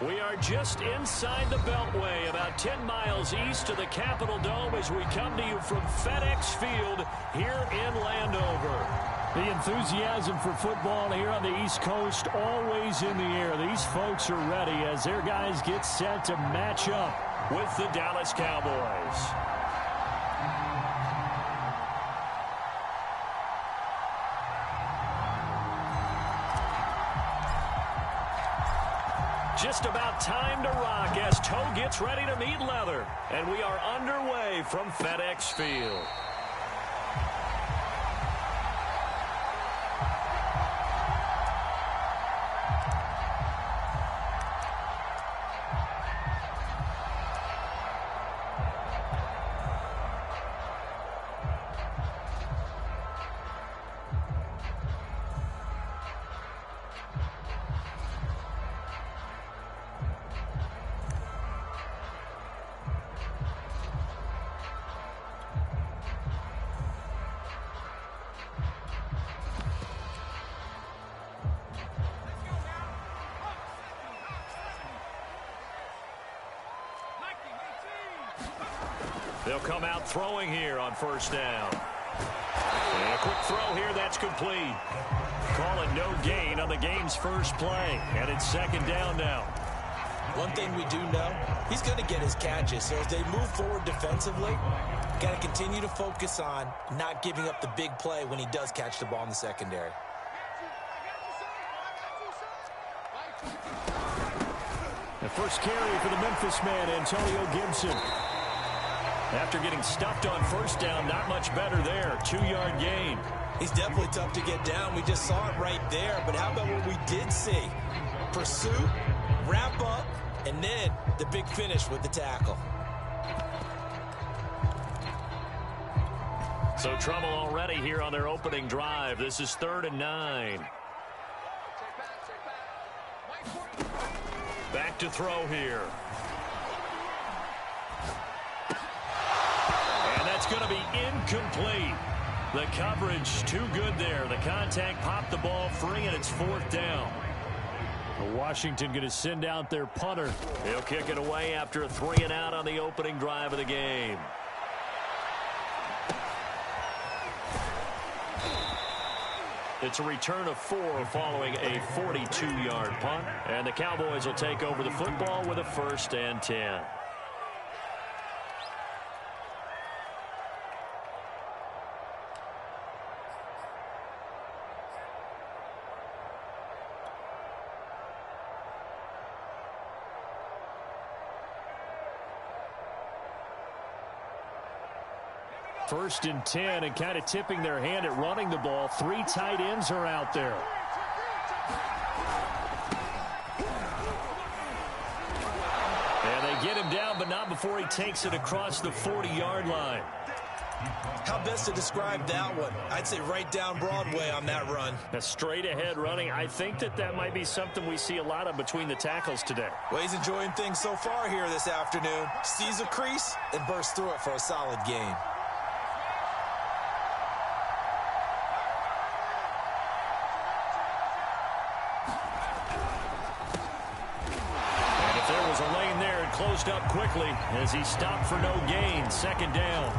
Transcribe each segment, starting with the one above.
We are just inside the Beltway, about 10 miles east of the Capitol Dome as we come to you from FedEx Field here in Landover. The enthusiasm for football here on the East Coast always in the air. These folks are ready as their guys get set to match up with the Dallas Cowboys. Just about time to rock as toe gets ready to meet leather. And we are underway from FedEx Field. They'll come out throwing here on first down. And a quick throw here, that's complete. Call it no gain on the game's first play. And it's second down now. One thing we do know, he's going to get his catches. So as they move forward defensively, got to continue to focus on not giving up the big play when he does catch the ball in the secondary. The first carry for the Memphis man, Antonio Gibson. After getting stuffed on first down, not much better there. 2-yard gain. He's definitely tough to get down. We just saw it right there. But how about what we did see? Pursuit, wrap up, and then the big finish with the tackle. So trouble already here on their opening drive. This is 3rd and 9. Back to throw here. Going to be incomplete. The coverage too good there. The contact popped the ball free, and it's 4th down. Washington going to send out their punter. He'll kick it away after a 3-and-out on the opening drive of the game. It's a return of 4 following a 42-yard punt, and the Cowboys will take over the football with a 1st and 10. First and 10, and kind of tipping their hand at running the ball. 3 tight ends are out there. And they get him down, but not before he takes it across the 40-yard line. How best to describe that one? I'd say right down Broadway on that run. A straight-ahead running. I think that might be something we see a lot of between the tackles today. Well, he's enjoying things so far here this afternoon. Sees a crease and bursts through it for a solid gain. Closed up quickly as he stopped for no gain. 2nd down.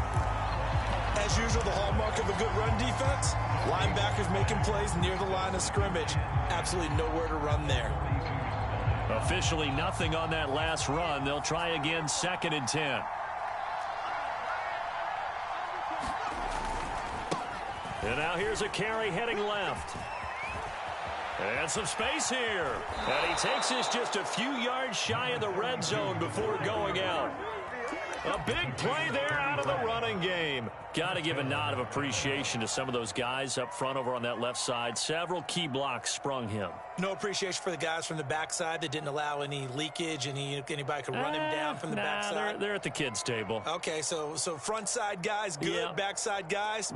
As usual, the hallmark of a good run defense, linebackers making plays near the line of scrimmage. Absolutely nowhere to run there. Officially nothing on that last run. They'll try again, 2nd and 10. And now here's a carry heading left. And some space here. And he takes this just a few yards shy of the red zone before going out. A big play there out of the running game. Got to give a nod of appreciation to some of those guys up front over on that left side. Several key blocks sprung him. No appreciation for the guys from the backside that didn't allow any leakage. Anybody could run him down from the backside. They're at the kids' table. Okay, so front side guys good, yeah. Backside guys,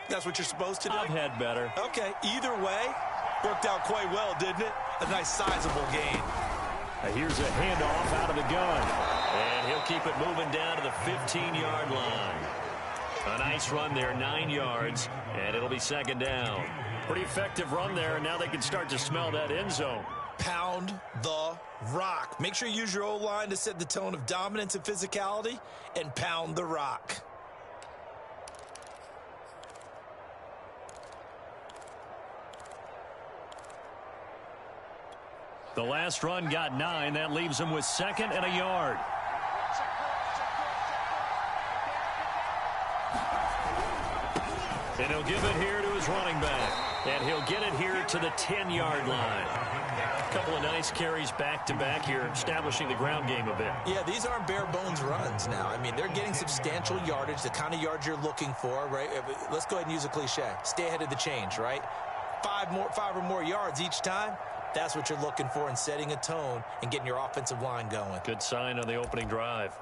that's what you're supposed to do? I've had better. Okay, either way, worked out quite well, didn't it? A nice sizable gain. Here's a handoff out of the gun. And he'll keep it moving down to the 15-yard line. A nice run there, 9 yards, and it'll be 2nd down. Pretty effective run there, and now they can start to smell that end zone. pound the rock. Make sure you use your O-line to set the tone of dominance and physicality, and pound the rock. The last run got 9. That leaves him with 2nd and a yard. And he'll give it here to his running back. And he'll get it here to the 10-yard line. A couple of nice carries back-to-back here, establishing the ground game a bit. Yeah, these aren't bare-bones runs now. I mean, they're getting substantial yardage, the kind of yards you're looking for, right? Let's go ahead and use a cliche. Stay ahead of the change, right? 5 or more yards each time. That's what you're looking for in setting a tone and getting your offensive line going. Good sign on the opening drive.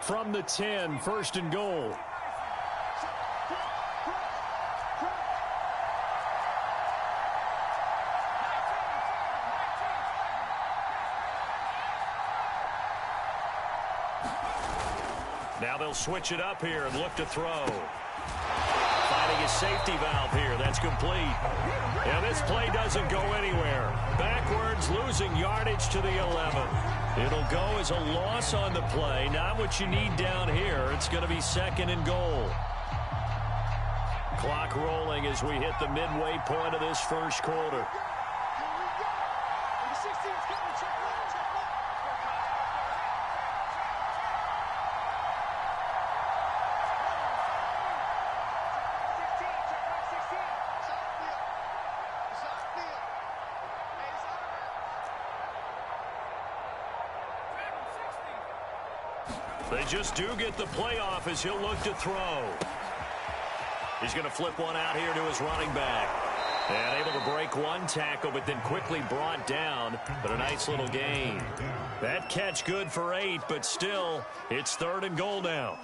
From the 10, 1st and goal. Now they'll switch it up here and look to throw. Finding his safety valve here. That's complete. And this play doesn't go anywhere. Backwards, losing yardage to the 11. It'll go as a loss on the play. Not what you need down here. It's going to be 2nd and goal. Clock rolling as we hit the midway point of this first quarter. They just do get the playoff as he'll look to throw. He's going to flip one out here to his running back. And able to break one tackle, but then quickly brought down. But a nice little gain. That catch good for 8, but still, it's 3rd and goal now.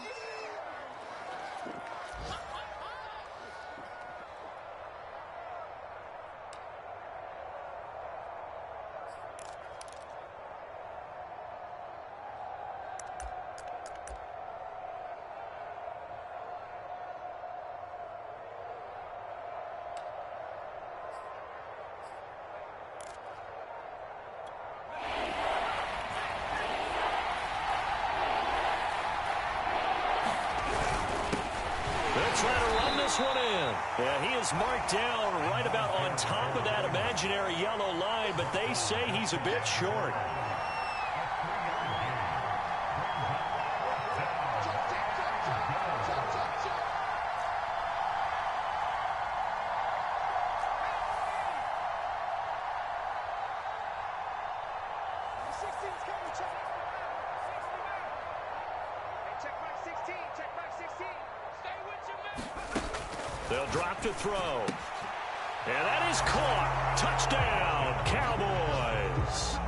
Trying to run this one in. Yeah, he is marked down right about on top of that imaginary yellow line, but they say he's a bit short. They'll drop to throw. And that is caught. Touchdown, Cowboys.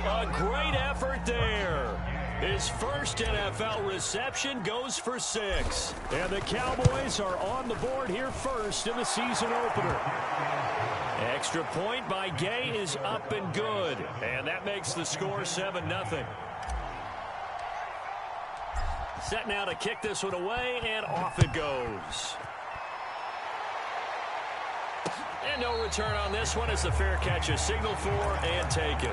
A great effort there. His first NFL reception goes for 6. And the Cowboys are on the board here first in the season opener. Extra point by Gay is up and good. And that makes the score 7-0. Set now to kick this one away, and off it goes. And no return on this one as the fair catch is signaled for and taken.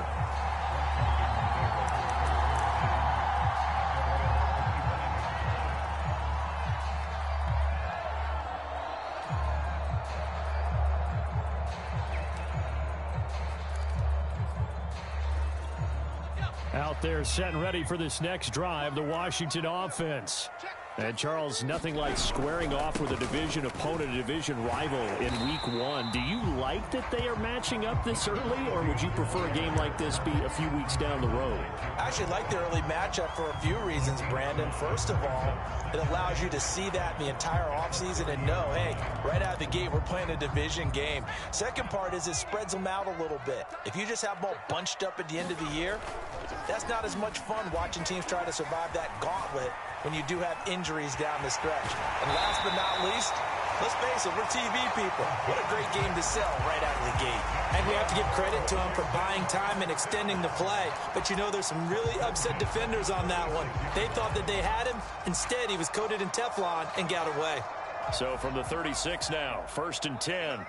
Out there set and ready for this next drive, the Washington offense. And, Charles, nothing like squaring off with a division opponent, a division rival in week 1. Do you like that they are matching up this early, or would you prefer a game like this be a few weeks down the road? I actually like the early matchup for a few reasons, Brandon. First of all, it allows you to see that in the entire offseason and know, hey, right out of the gate, we're playing a division game. Second part is it spreads them out a little bit. If you just have them all bunched up at the end of the year, that's not as much fun watching teams try to survive that gauntlet when you do have injuries down the stretch. And last but not least, let's face it, we're TV people. What a great game to sell right out of the gate. And we have to give credit to him for buying time and extending the play. But you know, there's some really upset defenders on that one. They thought that they had him. Instead, he was coated in Teflon and got away. So from the 36 now, 1st and 10.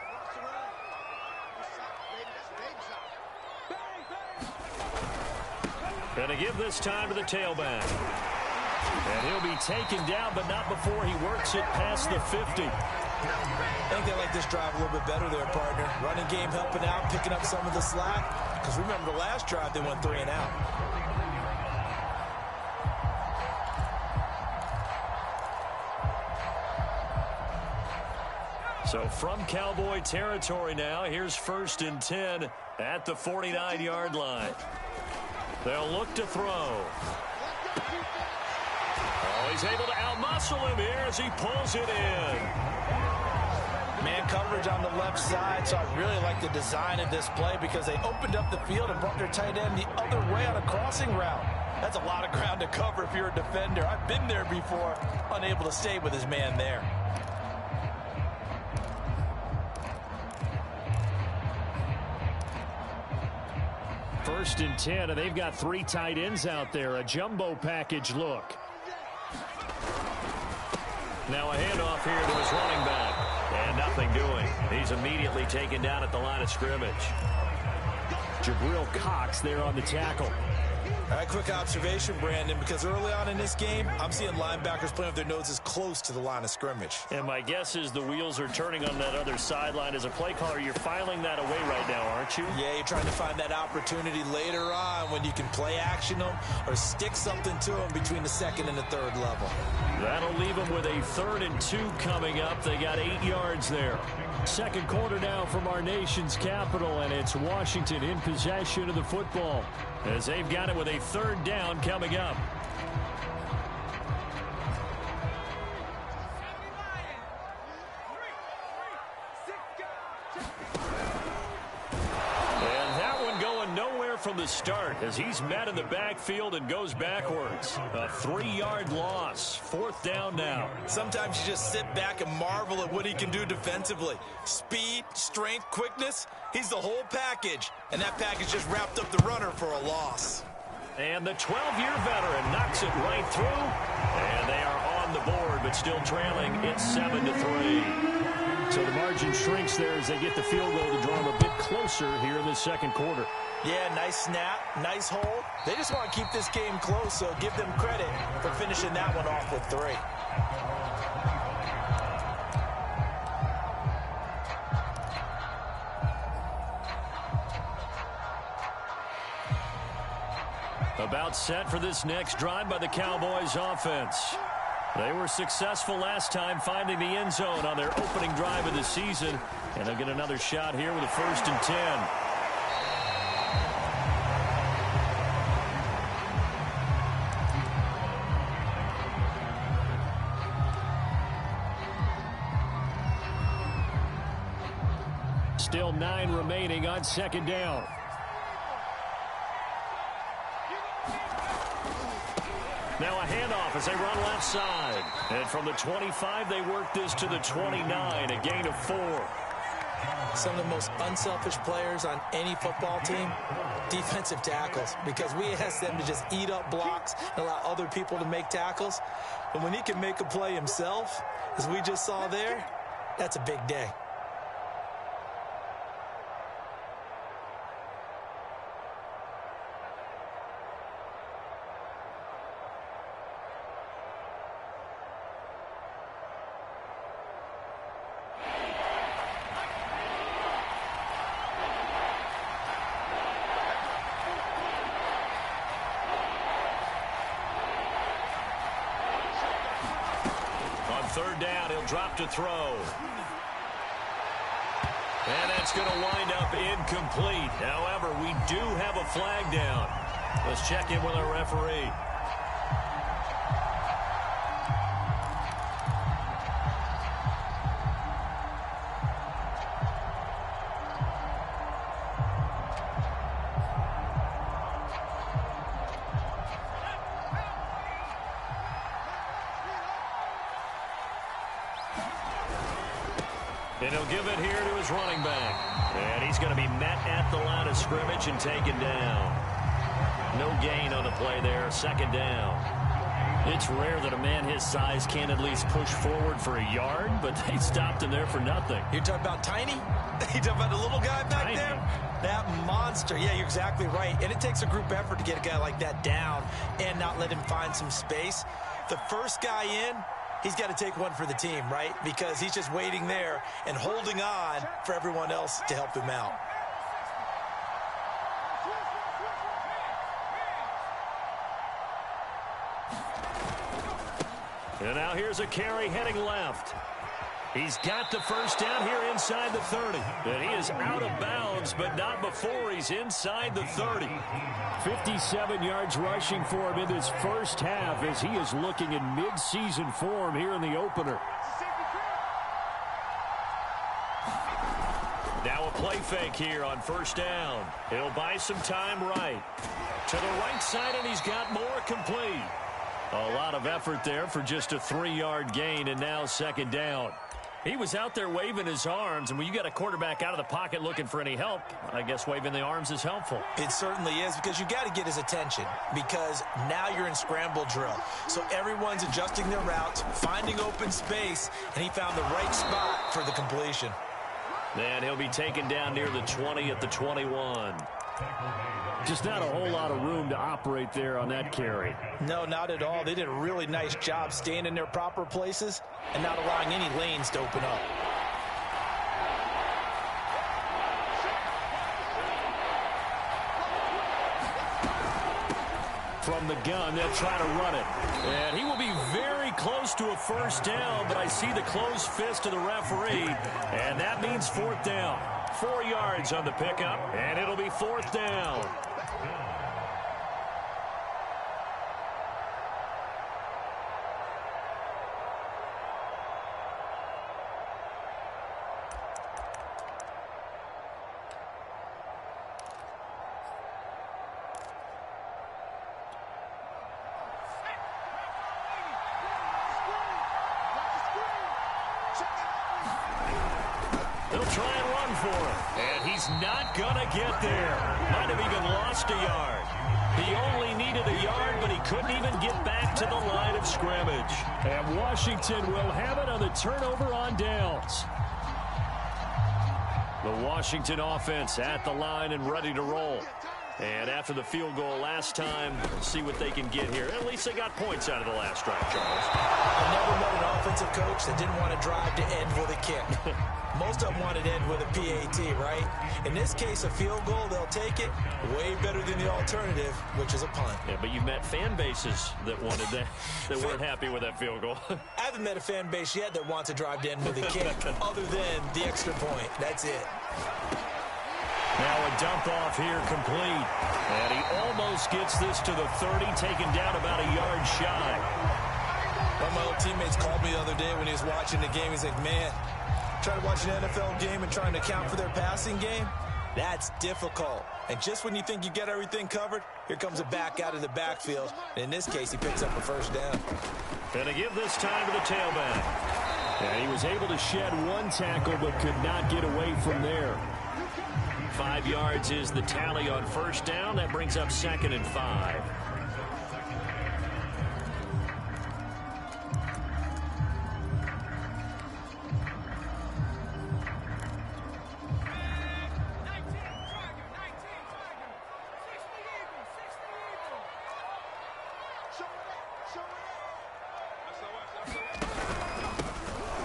And to give this time to the tailback. And he'll be taken down, but not before he works it past the 50. I think they like this drive a little bit better there, partner. Running game helping out, picking up some of the slack. Because remember, the last drive, they went 3 and out. So from Cowboy territory now, here's 1st and 10 at the 49-yard line. They'll look to throw. Oh, he's able to outmuscle him here as he pulls it in. Man coverage on the left side, so I really like the design of this play because they opened up the field and brought their tight end the other way on a crossing route. That's a lot of ground to cover if you're a defender. I've been there before, unable to stay with his man there. First and 10, and they've got 3 tight ends out there. A jumbo package look. Now a handoff here to his running back. And nothing doing. He's immediately taken down at the line of scrimmage. Jabril Cox there on the tackle. All right, quick observation, Brandon, because early on in this game, I'm seeing linebackers playing with their noses close to the line of scrimmage. And my guess is the wheels are turning on that other sideline. As a play caller, you're filing that away right now, aren't you? Yeah, you're trying to find that opportunity later on when you can play action them or stick something to them between the 2nd and the 3rd level. That'll leave them with a 3rd and 2 coming up. They got 8 yards there. Second quarter now from our nation's capital, and it's Washington in possession of the football as they've got it with a 3rd down coming up. And that one going nowhere from the start as he's met in the backfield and goes backwards. A 3-yard loss. 4th down now. Sometimes you just sit back and marvel at what he can do defensively. Speed, strength, quickness, he's the whole package. And that package just wrapped up the runner for a loss. And the 12-year veteran knocks it right through. And they are on the board, but still trailing. It's 7-3. So the margin shrinks there as they get the field goal to draw them a bit closer here in the second quarter. Yeah, nice snap, nice hold. They just want to keep this game close, so give them credit for finishing that one off with 3. About set for this next drive by the Cowboys offense. They were successful last time finding the end zone on their opening drive of the season. And they'll get another shot here with a 1st and 10. Still 9 remaining on 2nd down. Now a handoff as they run left side. And from the 25, they work this to the 29, a gain of 4. Some of the most unselfish players on any football team, defensive tackles, because we ask them to just eat up blocks and allow other people to make tackles. But when he can make a play himself, as we just saw there, that's a big day. Third down, he'll drop to throw. And that's going to wind up incomplete. However, we do have a flag down. Let's check in with our referee. And he'll give it here to his running back. And he's going to be met at the line of scrimmage and taken down. No gain on the play there. 2nd down. It's rare that a man his size can't at least push forward for a yard, but they stopped him there for nothing. You're talking about tiny? You talking about the little guy back there? That monster. Yeah, you're exactly right. And it takes a group effort to get a guy like that down and not let him find some space. The first guy in, he's got to take one for the team, right? Because he's just waiting there and holding on for everyone else to help him out. And now here's a carry heading left. He's got the first down here inside the 30. And he is out of bounds, but not before he's inside the 30. 57 yards rushing for him in this first half as he is looking in mid-season form here in the opener. Now a play fake here on first down. He'll buy some time right. To the right side, and he's got more complete. A lot of effort there for just a 3-yard gain, and now second down. He was out there waving his arms, and when you got a quarterback out of the pocket looking for any help, I guess waving the arms is helpful. It certainly is, because you got to get his attention, because now you're in scramble drill. So everyone's adjusting their routes, finding open space, and he found the right spot for the completion. And he'll be taken down near the 20 at the 21. Just not a whole lot of room to operate there on that carry. No, not at all. They did a really nice job staying in their proper places and not allowing any lanes to open up. From the gun, they'll try to run it. And he will be very close to a first down, but I see the closed fist of the referee, and that means fourth down. 4 yards on the pickup, and it'll be fourth down. They'll try and run for it. And he's not going to get there. Might have even lost a yard. He only needed a yard, but he couldn't even get back to the line of scrimmage. And Washington will have it on the turnover on downs. The Washington offense at the line and ready to roll. And after the field goal last time, see what they can get here. At least they got points out of the last drive, Charles. I never met an offensive coach that didn't want to drive to end with a kick. Most of them wanted to end with a PAT, right? In this case, a field goal, they'll take it. Way better than the alternative, which is a punt. Yeah, but you've met fan bases that wanted that, that weren't happy with that field goal. I haven't met a fan base yet that wants to drive to end with a kick, other than the extra point. That's it. Now a dump off here complete. And he almost gets this to the 30, taken down about a yard shy. One of my old teammates called me the other day when he was watching the game. He's like, man, trying to watch an NFL game and trying to account for their passing game, that's difficult. And just when you think you get everything covered, here comes a back out of the backfield. And in this case, he picks up a first down. Gonna give this time to the tailback. And he was able to shed one tackle but could not get away from there. 5 yards is the tally on first down. That brings up 2nd and 5.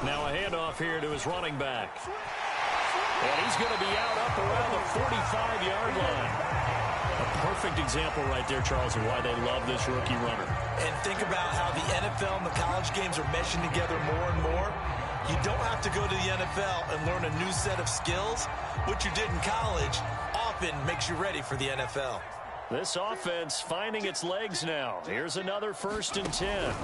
Now a handoff here to his running back. And he's going to be out up around the 45-yard line. A perfect example right there, Charles, of why they love this rookie runner. And think about how the NFL and the college games are meshing together more and more. You don't have to go to the NFL and learn a new set of skills. What you did in college often makes you ready for the NFL. This offense finding its legs now. Here's another 1st and 10.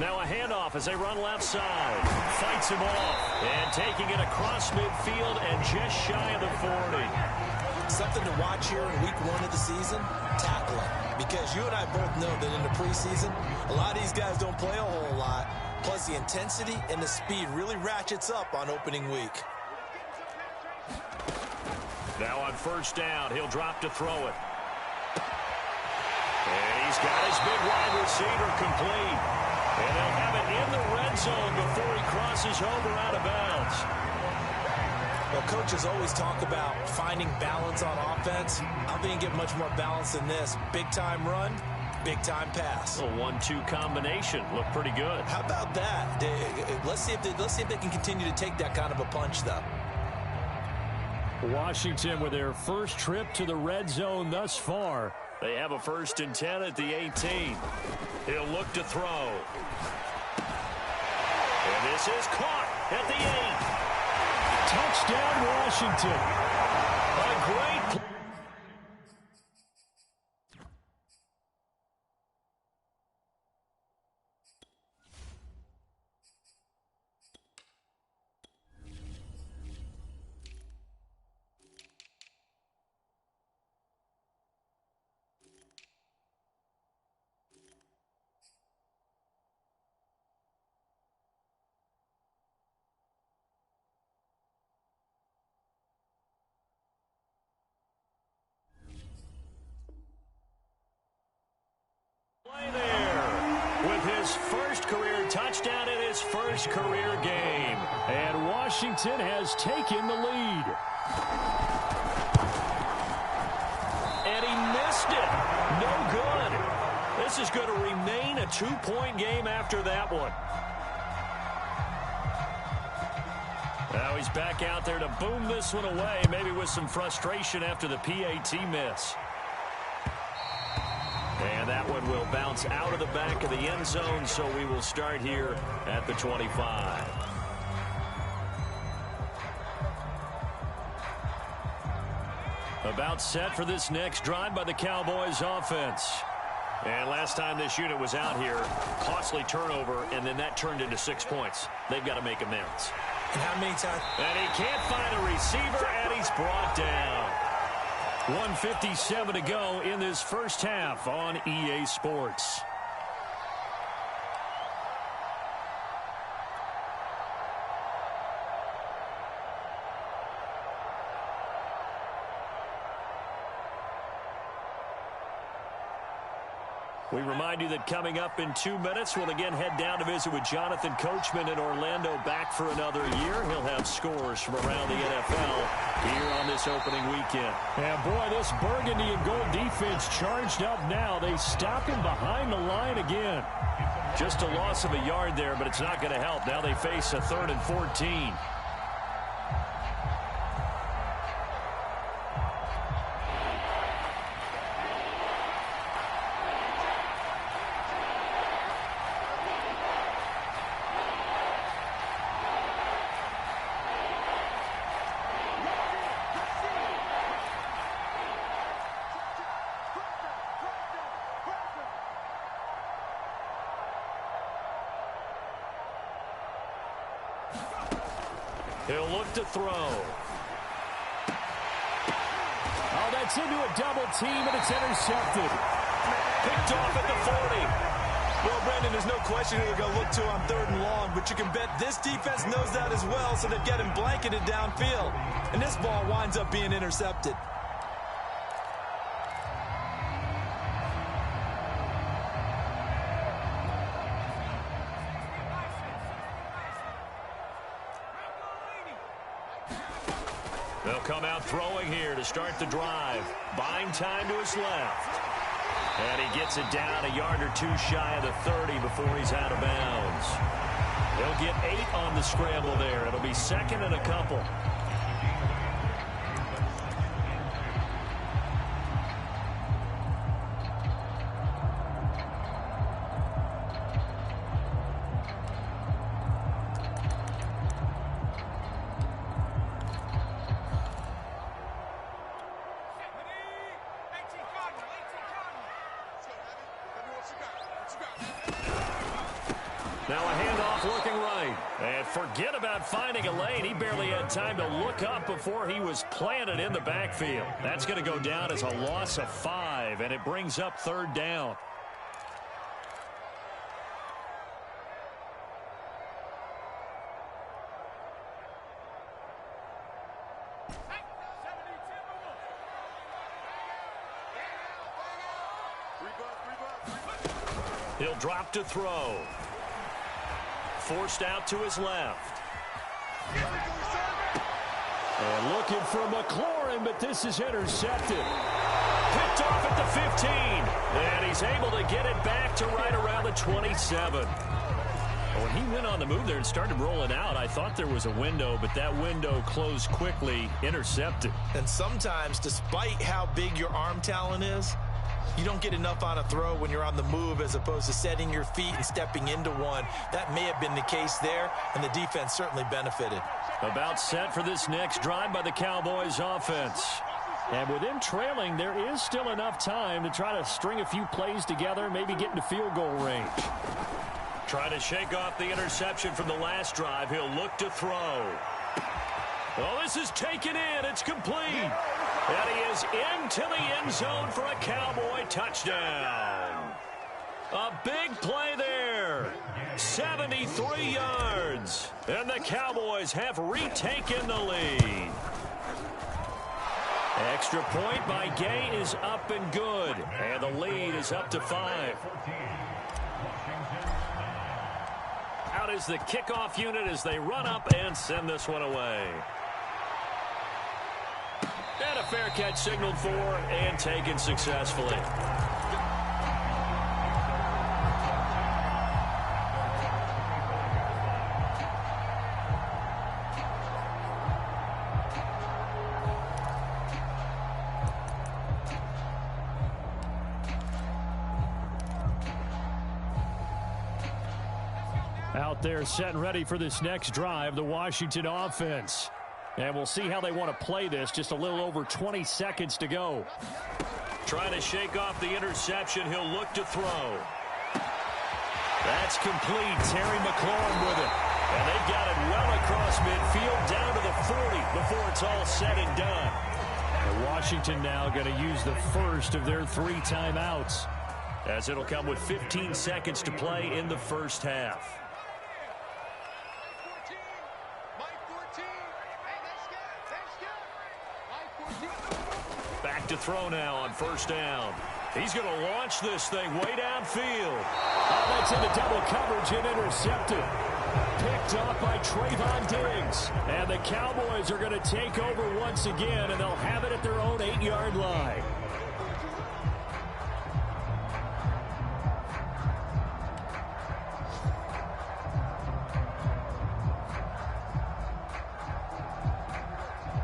Now a handoff as they run left side. Fights him off. And taking it across midfield and just shy of the 40. Something to watch here in week 1 of the season, tackling. Because you and I both know that in the preseason, a lot of these guys don't play a whole lot. Plus the intensity and the speed really ratchets up on opening week. Now on first down, he'll drop to throw it. And he's got his big wide receiver complete. And they'll have it in the red zone before he crosses over out of bounds. Well, coaches always talk about finding balance on offense. I don't think you get much more balance than this. Big-time run, big-time pass. A 1-2 combination. Looked pretty good. How about that? Let's see if they can continue to take that kind of a punch, though. Washington with their first trip to the red zone thus far. They have a 1st and 10 at the 18. He'll look to throw. And this is caught at the 8. Touchdown, Washington. A great play. First career touchdown in his first career game. And Washington has taken the lead. And he missed it. No good. This is going to remain a 2-point game after that one. Now he's back out there to boom this one away, maybe with some frustration after the PAT miss. And that one will bounce out of the back of the end zone, so we will start here at the 25. About set for this next drive by the Cowboys offense. And last time this unit was out here, costly turnover, and then that turned into 6 points. They've got to make amends. And how many times? And he can't find a receiver, and he's brought down. 1:57 to go in this first half on EA Sports. We remind you that coming up in 2 minutes, we'll again head down to visit with Jonathan Coachman in Orlando, back for another year. He'll have scores from around the NFL here on this opening weekend. And boy, this burgundy and gold defense charged up now. They stop him behind the line again. Just a loss of a yard there, but it's not going to help. Now they face a 3rd and 14. He'll look to throw. Oh, that's into a double team, and it's intercepted. Picked off at the 40. Well, Brandon, there's no question who they're going to look to on 3rd and long, but you can bet this defense knows that as well, so they've got him blanketed downfield. And this ball winds up being intercepted. They'll come out throwing here to start the drive. Buying time to his left. And he gets it down a yard or 2 shy of the 30 before he's out of bounds. He'll get 8 on the scramble there. It'll be 2nd and a couple. Now a handoff looking right. And forget about finding a lane. He barely had time to look up before he was planted in the backfield. That's going to go down as a loss of 5, and it brings up 3rd down. He'll drop to throw. Forced out to his left. And looking for McLaurin, but this is intercepted. Picked off at the 15. And he's able to get it back to right around the 27. When he went on the move there and started rolling out, I thought there was a window, but that window closed quickly, intercepted. And sometimes, despite how big your arm talent is, you don't get enough on a throw when you're on the move as opposed to setting your feet and stepping into one. That may have been the case there, and the defense certainly benefited. About set for this next drive by the Cowboys offense. And with them trailing, there is still enough time to try to string a few plays together, maybe get into field goal range. Trying to shake off the interception from the last drive. He'll look to throw. Oh, this is taken in. It's complete. And he is into the end zone for a Cowboy touchdown. A big play there. 73 yards. And the Cowboys have retaken the lead. Extra point by Gay is up and good. And the lead is up to 5. Out is the kickoff unit as they run up and send this one away. And a fair catch signaled for and taken successfully. Out there set and ready for this next drive, the Washington offense. And we'll see how they want to play this. Just a little over 20 seconds to go. Trying to shake off the interception. He'll look to throw. That's complete. Terry McLaurin with it. And they've got it well across midfield down to the 40 before it's all said and done. And Washington now going to use the first of their 3 timeouts, as it'll come with 15 seconds to play in the first half. Back to throw now on first down. He's going to launch this thing way downfield. Oh, that's into double coverage and intercepted. Picked off by Trayvon Diggs. And the Cowboys are going to take over once again, and they'll have it at their own 8-yard line.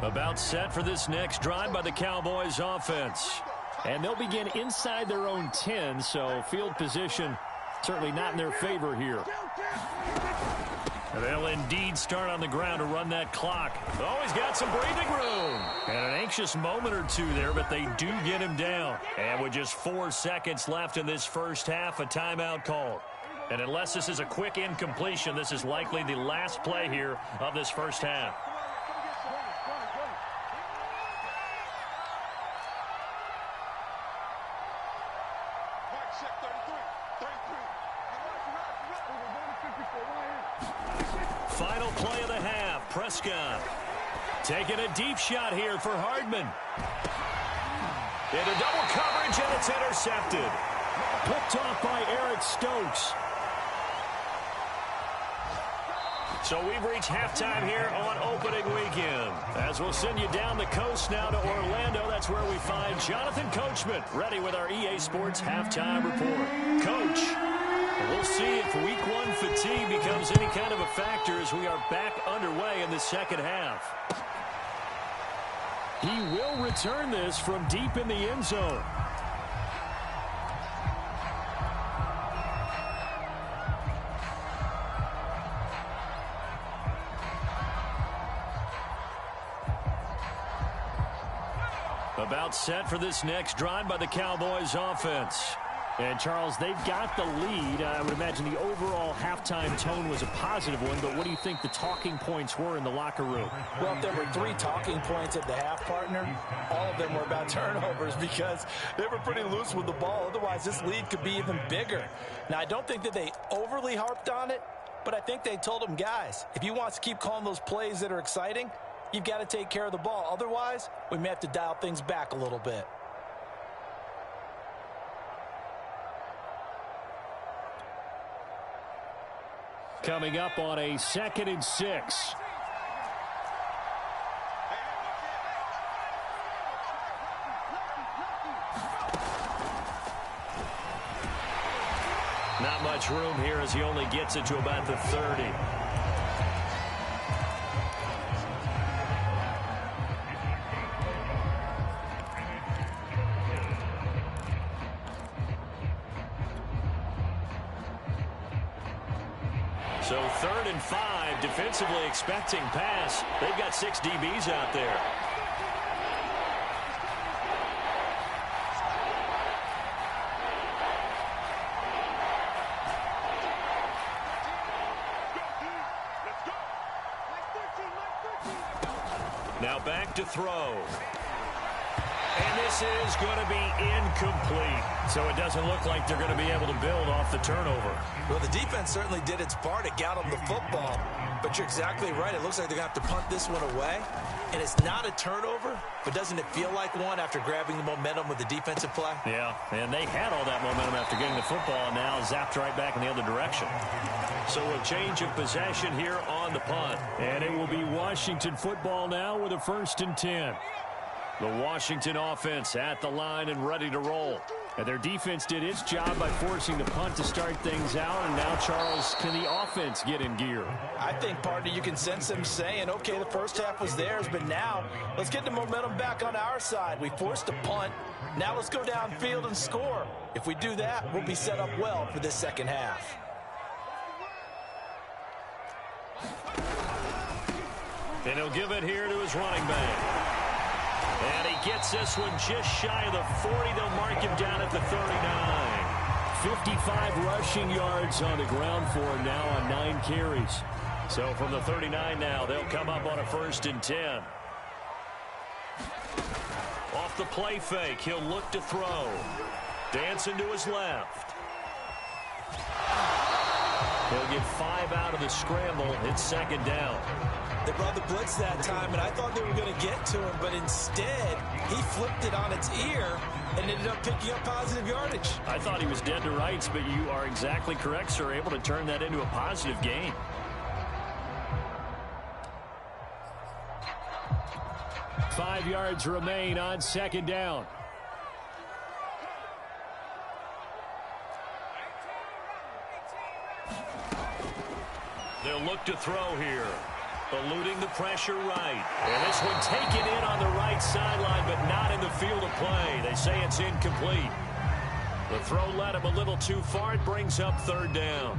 About set for this next drive by the Cowboys offense. And they'll begin inside their own 10, so field position certainly not in their favor here. They'll indeed start on the ground to run that clock. Oh, he's got some breathing room. And an anxious moment or two there, but they do get him down. And with just 4 seconds left in this first half, a timeout call. And unless this is a quick incompletion, this is likely the last play here of this first half. Final play of the half. Prescott taking a deep shot here for Hardman. Into double coverage, and it's intercepted. Picked off by Eric Stokes. So we've reached halftime here on opening weekend. As we'll send you down the coast now to Orlando, that's where we find Jonathan Coachman, ready with our EA Sports halftime report. Coach, we'll see if week 1 fatigue becomes any kind of a factor as we are back underway in the second half. He will return this from deep in the end zone. About set for this next drive by the Cowboys offense. And, Charles, they've got the lead. I would imagine the overall halftime tone was a positive one, but what do you think the talking points were in the locker room? Well, if there were 3 talking points at the half, partner, all of them were about turnovers because they were pretty loose with the ball. Otherwise, this lead could be even bigger. Now, I don't think that they overly harped on it, but I think they told them, guys, if you want to keep calling those plays that are exciting, you've got to take care of the ball. Otherwise, we may have to dial things back a little bit. Coming up on a 2nd and 6. Not much room here as he only gets it to about the 30. So 3rd and 5, defensively expecting pass. They've got 6 DBs out there. Now back to throw. And this is going to be incomplete. So it doesn't look like they're going to be able to build off the turnover. Well, the defense certainly did its part to get them the football. But you're exactly right. It looks like they're going to have to punt this one away. And it's not a turnover, but doesn't it feel like one after grabbing the momentum with the defensive play? Yeah, and they had all that momentum after getting the football, and now zapped right back in the other direction. So a change of possession here on the punt. And it will be Washington football now with a 1st and 10. The Washington offense at the line and ready to roll. And their defense did its job by forcing the punt to start things out. And now, Charles, can the offense get in gear? I think, partner, you can sense them saying, okay, the first half was theirs, but now let's get the momentum back on our side. We forced a punt. Now let's go downfield and score. If we do that, we'll be set up well for this second half. And he'll give it here to his running back. And he gets this one just shy of the 40. They'll mark him down at the 39. 55 rushing yards on the ground for him now on 9 carries. So from the 39 now, they'll come up on a 1st and 10. Off the play fake, he'll look to throw. Dancing to his left. He'll get 5 out of the scramble. It's 2nd down. They brought the blitz that time, and I thought they were going to get to him, but instead, he flipped it on its ear and ended up picking up positive yardage. I thought he was dead to rights, but you are exactly correct, sir. Able to turn that into a positive gain. Five yards remain on 2nd down. They'll look to throw here. Eluding the pressure right. And this one taken in on the right sideline, but not in the field of play. They say it's incomplete. The throw led him a little too far. It brings up 3rd down.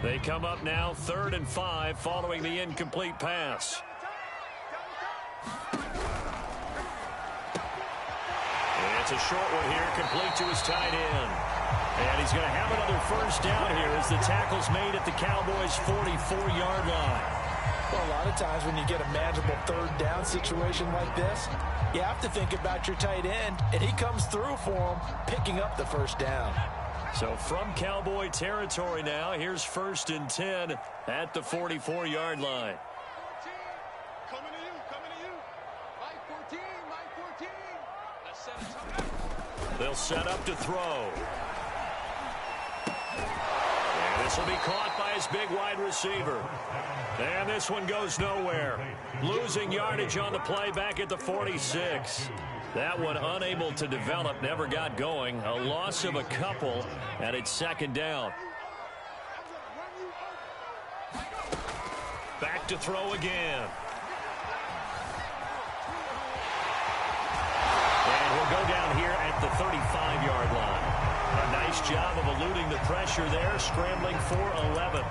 They come up now 3rd and 5 following the incomplete pass. And it's a short one here, complete to his tight end. And he's going to have another 1st down here as the tackle's made at the Cowboys' 44-yard line. Well, a lot of times when you get a manageable 3rd down situation like this, you have to think about your tight end, and he comes through for him, picking up the 1st down. So from Cowboy territory now, here's 1st and 10 at the 44-yard line. Coming to you. My 14. Let's set it up. They'll set up to throw. And this will be caught by his big wide receiver. And this one goes nowhere. Losing yardage on the play back at the 46. That one unable to develop, never got going. A loss of a couple, and it's 2nd down. Back to throw again. And he'll go down here at the 35-yard line. A nice job of eluding the pressure there, scrambling for 11.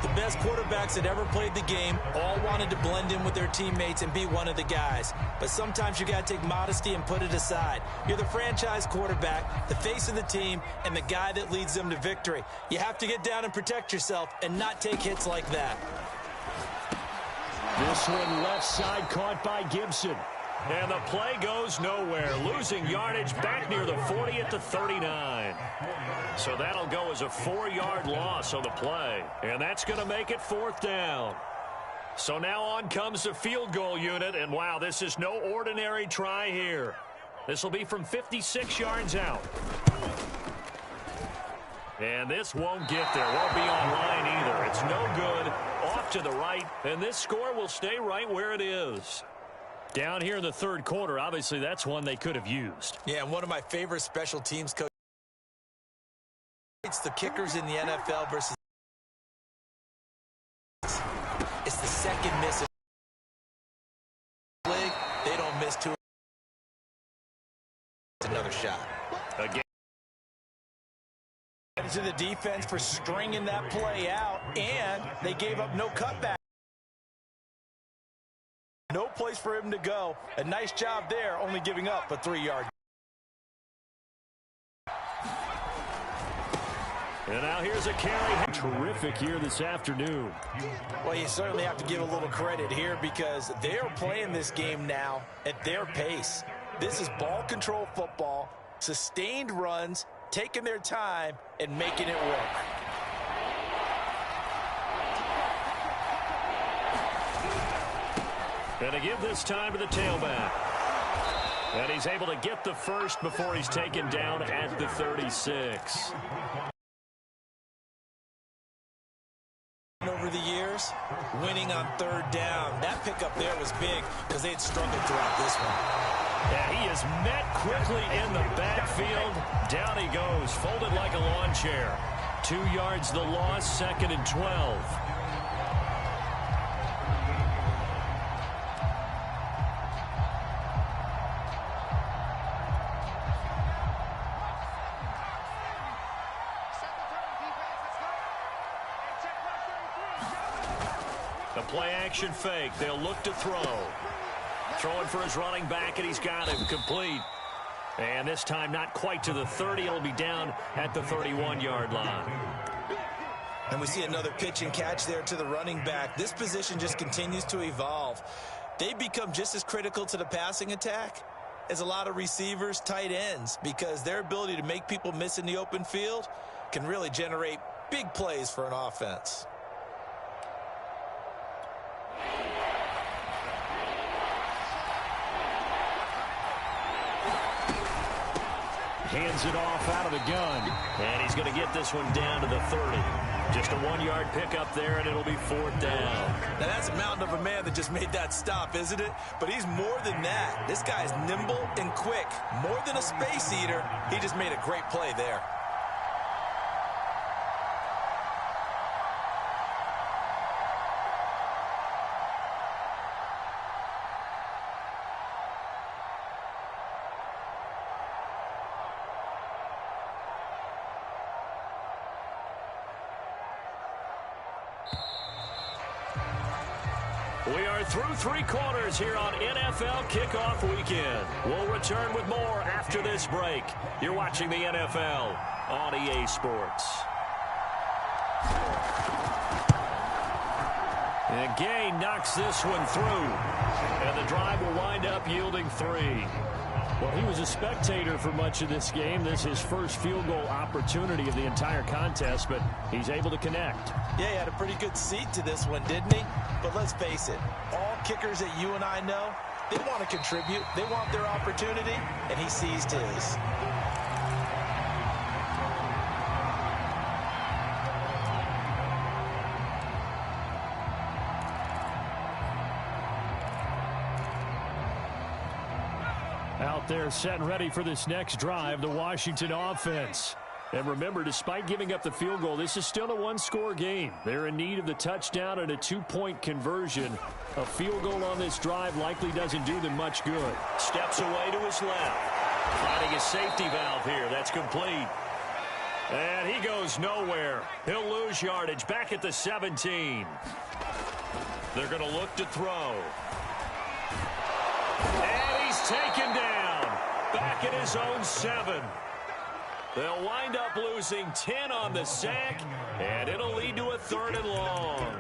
The best quarterbacks that ever played the game all wanted to blend in with their teammates and be one of the guys. But sometimes you got to take modesty and put it aside. You're the franchise quarterback, the face of the team, and the guy that leads them to victory. You have to get down and protect yourself and not take hits like that. This one left side caught by Gibson. And the play goes nowhere. Losing yardage back near the 40 at the 39. So that'll go as a 4-yard loss on the play. And that's going to make it 4th down. So now on comes the field goal unit, and wow, this is no ordinary try here. This will be from 56 yards out. And this won't get there. Won't be online either. It's no good. Off to the right, and this score will stay right where it is. Down here in the third quarter, obviously that's one they could have used. Yeah, and one of my favorite special teams coaches. It's the kickers in the NFL versus. It's the second miss in the league. They don't miss two. It's another shot. Again. To the defense for stringing that play out, and they gave up no cutback. No place for him to go. A nice job there, only giving up a 3-yard. And now here's a carry. Terrific here this afternoon. Well, you certainly have to give a little credit here because they are playing this game now at their pace. This is ball control football, sustained runs, taking their time and making it work. And to give this time to the tailback. And he's able to get the first before he's taken down at the 36. Over the years, winning on third down. That pickup there was big because they had struggled throughout this one. And he is met quickly in the backfield. Down he goes, folded like a lawn chair. 2 yards the loss, 2nd and 12. The play action fake. They'll look to throw. Throwing for his running back, and he's got him complete. And this time not quite to the 30. It'll be down at the 31-yard line. And we see another pitch and catch there to the running back. This position just continues to evolve. They become just as critical to the passing attack as a lot of receivers, tight ends, because their ability to make people miss in the open field can really generate big plays for an offense. Hands it off out of the gun. And he's going to get this one down to the 30. Just a 1-yard pickup there, and it'll be 4th down. Now, that's a mountain of a man that just made that stop, isn't it? But he's more than that. This guy's nimble and quick. More than a space eater, he just made a great play there. We are through 3 quarters here on NFL Kickoff Weekend. We'll return with more after this break. You're watching the NFL on EA Sports. And Gay knocks this one through. And the drive will wind up yielding 3. Well, he was a spectator for much of this game. This is his first field goal opportunity of the entire contest, but he's able to connect. Yeah, he had a pretty good seat to this one, didn't he? But let's face it, all kickers that you and I know, they want to contribute. They want their opportunity, and he seized his. Out there set and ready for this next drive, the Washington offense. And remember, despite giving up the field goal, this is still a 1-score game. They're in need of the touchdown and a 2-point conversion. A field goal on this drive likely doesn't do them much good. Steps away to his left. Finding a safety valve here. That's complete. And he goes nowhere. He'll lose yardage back at the 17. They're going to look to throw. And he's taken down. Back at his own 7. They'll wind up losing 10 on the sack, and it'll lead to a 3rd and long.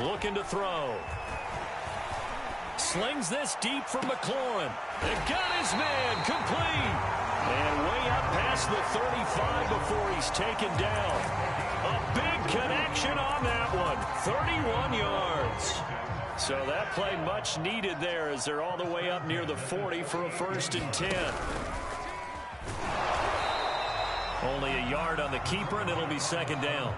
looking to throw. Slings this deep for McLaurin. And got his man complete. And way up past the 35 before he's taken down. A big connection on that one. 31 yards. So that play much needed there as they're all the way up near the 40 for a 1st and 10. Only a yard on the keeper, and it'll be 2nd down.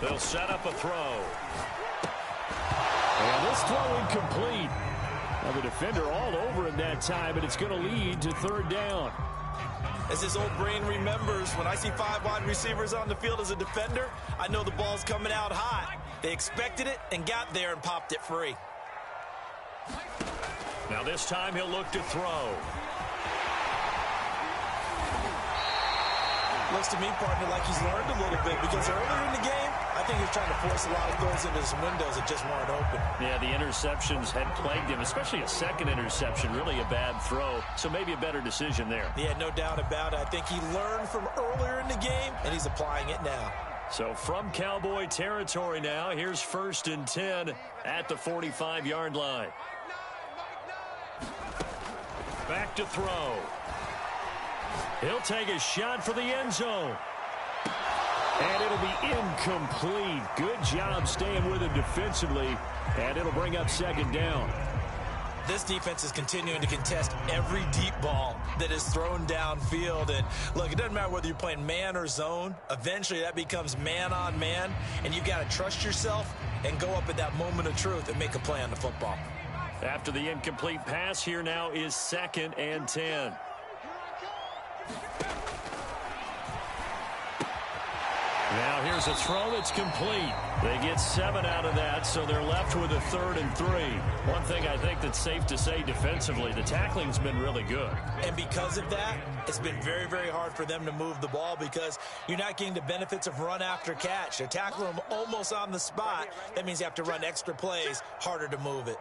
They'll set up a throw. And this throw incomplete. Now the defender all over him that time, and it's going to lead to 3rd down. As his old brain remembers, when I see 5 wide receivers on the field as a defender, I know the ball's coming out hot. They expected it and got there and popped it free. Now this time he'll look to throw. Looks to me, partner, like he's learned a little bit because earlier in the game, I think he was trying to force a lot of throws into some windows that just weren't open. Yeah, the interceptions had plagued him, especially a second interception, really a bad throw. So maybe a better decision there. Yeah, no doubt about it. I think he learned from earlier in the game, and he's applying it now. So from Cowboy territory now, here's 1st and 10 at the 45-yard line. Back to throw. He'll take a shot for the end zone. And it'll be incomplete. Good job staying with him defensively. And it'll bring up 2nd down. This defense is continuing to contest every deep ball that is thrown downfield. And look, it doesn't matter whether you're playing man or zone. Eventually that becomes man on man. And you've got to trust yourself and go up at that moment of truth and make a play on the football. After the incomplete pass, here now is 2nd and 10. Now here's a throw that's complete. They get 7 out of that, so they're left with a 3rd and 3. One thing I think that's safe to say defensively, the tackling's been really good. And because of that, it's been very, very hard for them to move the ball because you're not getting the benefits of run after catch. They're tackling them almost on the spot. That means you have to run extra plays, harder to move it.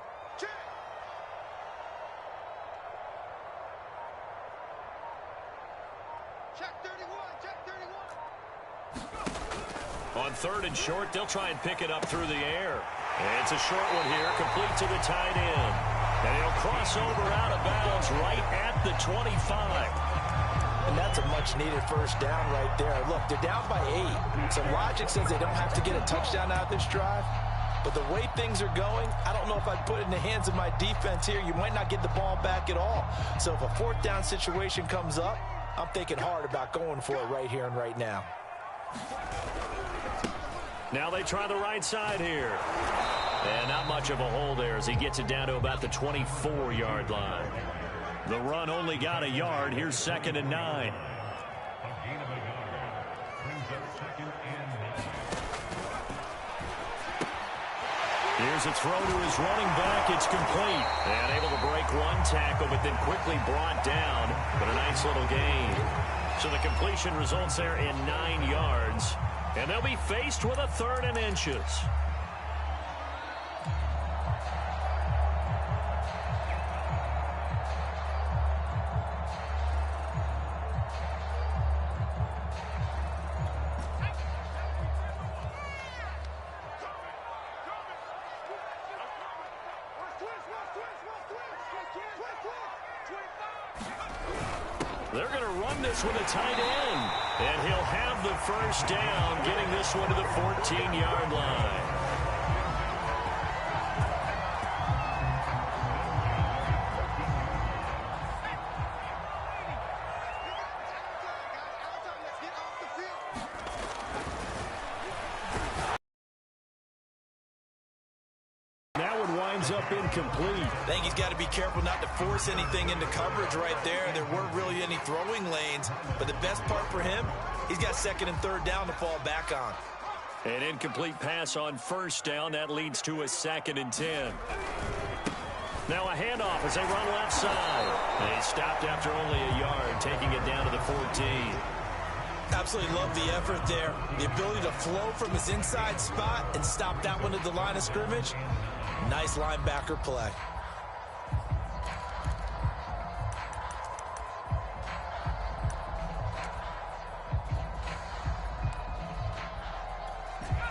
On 3rd and short, they'll try and pick it up through the air. And it's a short one here, complete to the tight end. And he'll cross over out of bounds right at the 25. And that's a much-needed 1st down right there. Look, they're down by 8. So logic says they don't have to get a touchdown out of this drive. But the way things are going, I don't know if I'd put it in the hands of my defense here. You might not get the ball back at all. So if a 4th down situation comes up, I'm thinking hard about going for it right here and right now. Now they try the right side here. And not much of a hole there as he gets it down to about the 24-yard line. The run only got a yard. Here's 2nd and 9. Here's a throw to his running back. It's complete. And able to break one tackle, but then quickly brought down. But a nice little gain. So the completion results there in 9 yards. And they'll be faced with a 3rd and inches. They're going to run this with a tight end. And he'll have the 1st down, getting this one to the 14-yard line. Up incomplete. I think he's got to be careful not to force anything into coverage right there. There weren't really any throwing lanes, but the best part for him, he's got 2nd and 3rd down to fall back on. An incomplete pass on 1st down. That leads to a 2nd and 10. Now a handoff as they run left side. They stopped after only a yard, taking it down to the 14. Absolutely love the effort there. The ability to flow from his inside spot and stop that one at the line of scrimmage. Nice linebacker play.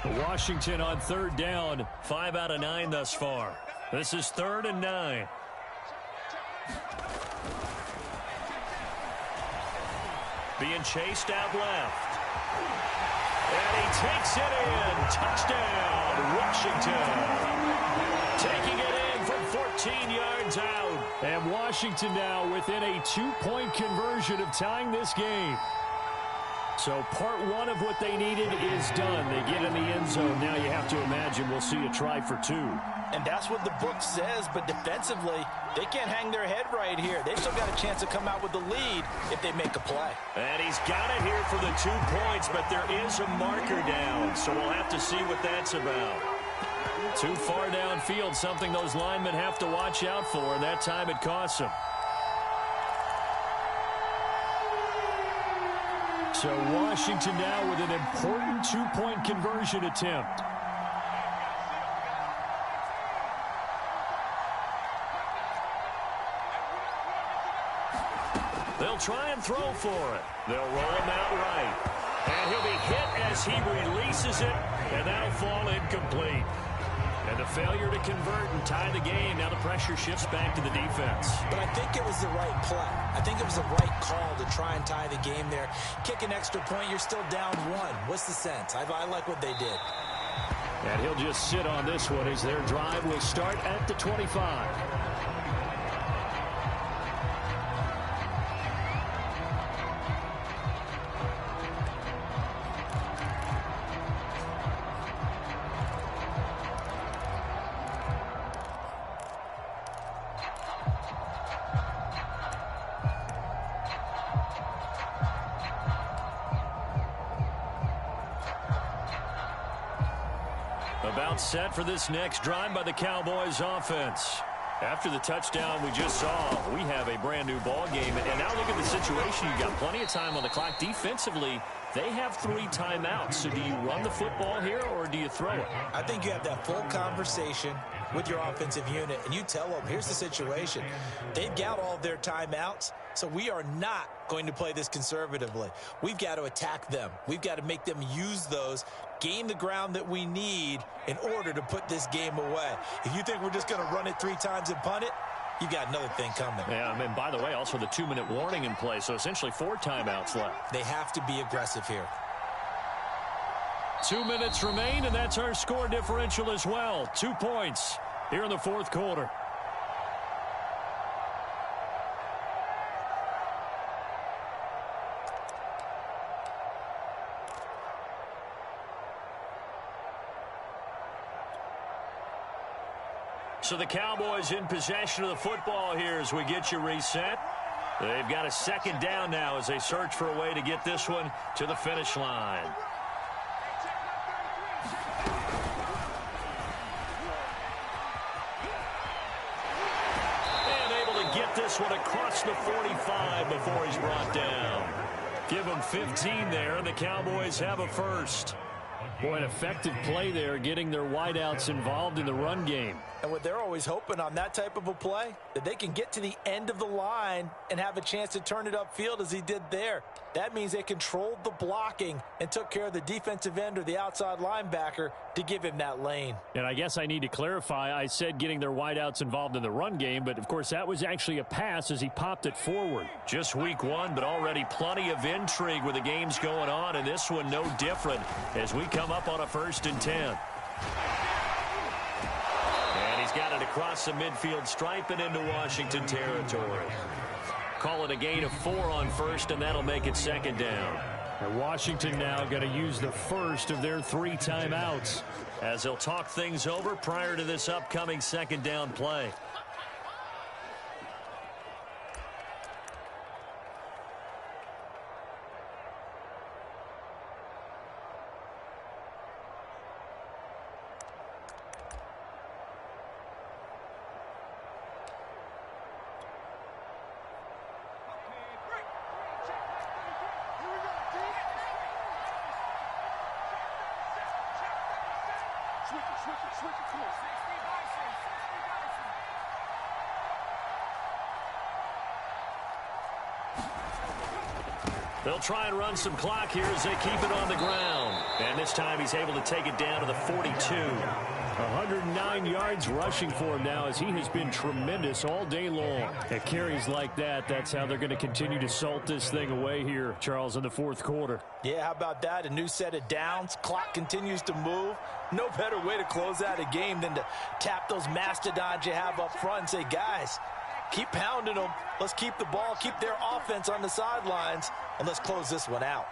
Washington on third down, 5 out of 9 thus far. This is 3rd and 9. Being chased out left. And he takes it in. Touchdown, Washington. Taking it in from 14 yards out. And Washington now within a 2-point conversion of tying this game. So part one of what they needed is done. They get in the end zone. Now you have to imagine we'll see a try for 2. And that's what the book says, but defensively, they can't hang their head right here. They've still got a chance to come out with the lead if they make a play. And he's got it here for the 2 points, but there is a marker down, so we'll have to see what that's about. Too far downfield, something those linemen have to watch out for, and that time it costs them. So Washington now with an important 2-point conversion attempt. They'll try and throw for it. They'll roll him out right. And he'll be hit as he releases it, and that'll fall incomplete. And the failure to convert and tie the game. Now the pressure shifts back to the defense. But I think it was the right play. I think it was the right call to try and tie the game there. Kick an extra point, you're still down 1. What's the sense? I like what they did. And he'll just sit on this one as their drive will start at the 25. About set for this next drive by the Cowboys offense. After the touchdown we just saw, we have a brand new ball game. And now look at the situation. You got plenty of time on the clock. Defensively, they have 3 timeouts. So do you run the football here or do you throw it? I think you have that full conversation with your offensive unit, and you tell them, here's the situation. They've got all of their timeouts, so we are not going to play this conservatively. We've got to attack them. We've got to make them use those, gain the ground that we need in order to put this game away. If you think we're just going to run it 3 times and punt it, you've got another thing coming. Yeah, and by the way, also the 2-minute warning in play, so essentially 4 timeouts left. They have to be aggressive here. 2 minutes remain, and that's our score differential as well. 2 points here in the 4th quarter. So the Cowboys in possession of the football here as we get you reset. They've got a 2nd down now as they search for a way to get this one to the finish line. And able to get this one across the 45 before he's brought down. Give him 15 there, and the Cowboys have a first. Boy, an effective play there, getting their wideouts involved in the run game. And what they're always hoping on that type of a play, that they can get to the end of the line and have a chance to turn it upfield as he did there. That means they controlled the blocking and took care of the defensive end or the outside linebacker to give him that lane. And I guess I need to clarify, I said getting their wideouts involved in the run game, but of course that was actually a pass as he popped it forward. Just week 1, but already plenty of intrigue with the games going on, and this one no different as we come up on a 1st and 10. And he's got it across the midfield stripe and into Washington territory. Call it a gain of 4 on 1st, and that'll make it 2nd down. And Washington now going to use the first of their 3 timeouts as they'll talk things over prior to this upcoming 2nd down play. They'll try and run some clock here as they keep it on the ground. And this time he's able to take it down to the 42. 109 yards rushing for him now as he has been tremendous all day long. At carries like that, that's how they're going to continue to salt this thing away here, Charles, in the fourth quarter. Yeah, how about that? A new set of downs. Clock continues to move. No better way to close out a game than to tap those mastodons you have up front and say, guys, keep pounding them. Let's keep the ball, keep their offense on the sidelines, and let's close this one out.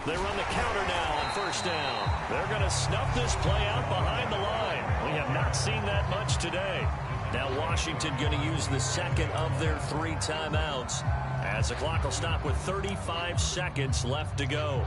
They run the counter now on first down. They're going to snuff this play out behind the line. We have not seen that much today. Now Washington going to use the second of their 3 timeouts as the clock will stop with 35 seconds left to go.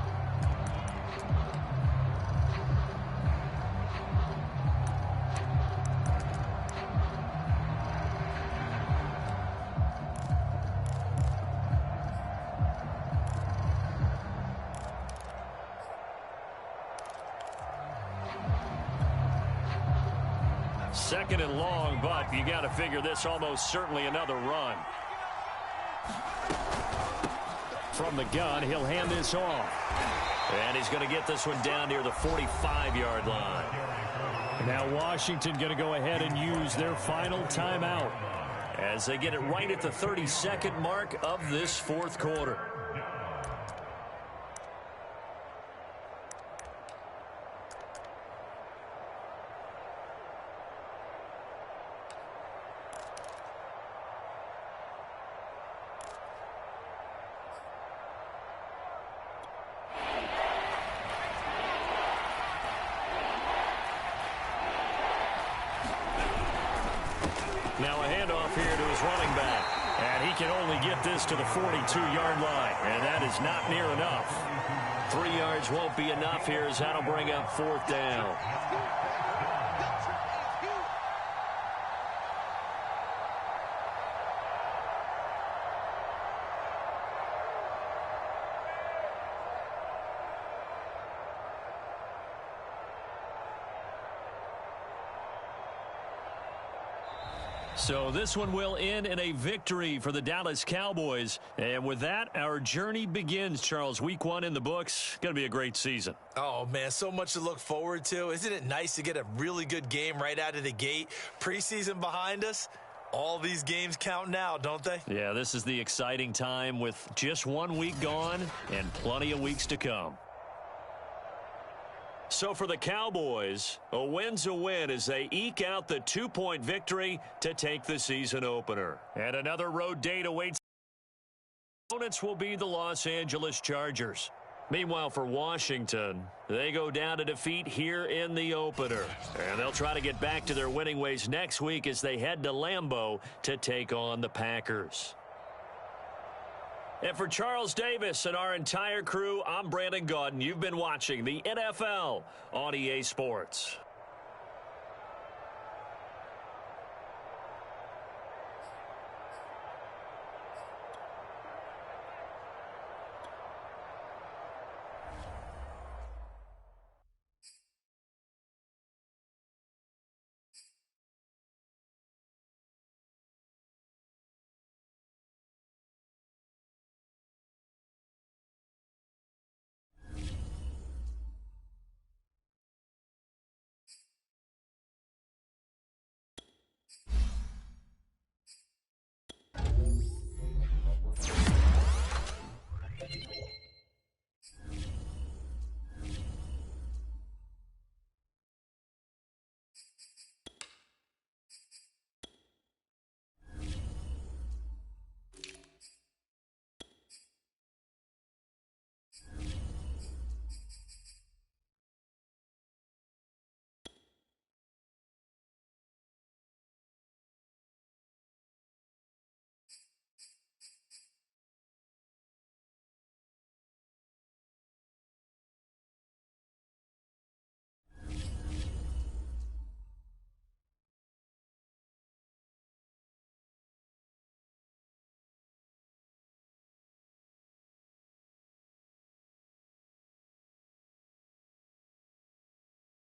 Second and long, but you got to figure this almost certainly another run. From the gun, he'll hand this off. And he's going to get this one down near the 45-yard line. Now Washington going to go ahead and use their final timeout as they get it right at the 32nd mark of this fourth quarter. Now a handoff here to his running back. And he can only get this to the 42-yard line. And that is not near enough. 3 yards won't be enough here as that'll bring up fourth down. So this one will end in a victory for the Dallas Cowboys. And with that, our journey begins, Charles. Week 1 in the books. Going to be a great season. Oh, man, so much to look forward to. Isn't it nice to get a really good game right out of the gate? Preseason behind us. All these games count now, don't they? Yeah, this is the exciting time with just 1 week gone and plenty of weeks to come. So for the Cowboys, a win's a win as they eke out the 2-point victory to take the season opener. And another road date awaits. Opponents will be the Los Angeles Chargers. Meanwhile, for Washington, they go down to defeat here in the opener. And they'll try to get back to their winning ways next week as they head to Lambeau to take on the Packers. And for Charles Davis and our entire crew, I'm Brandon Gaudin. You've been watching the NFL on EA Sports.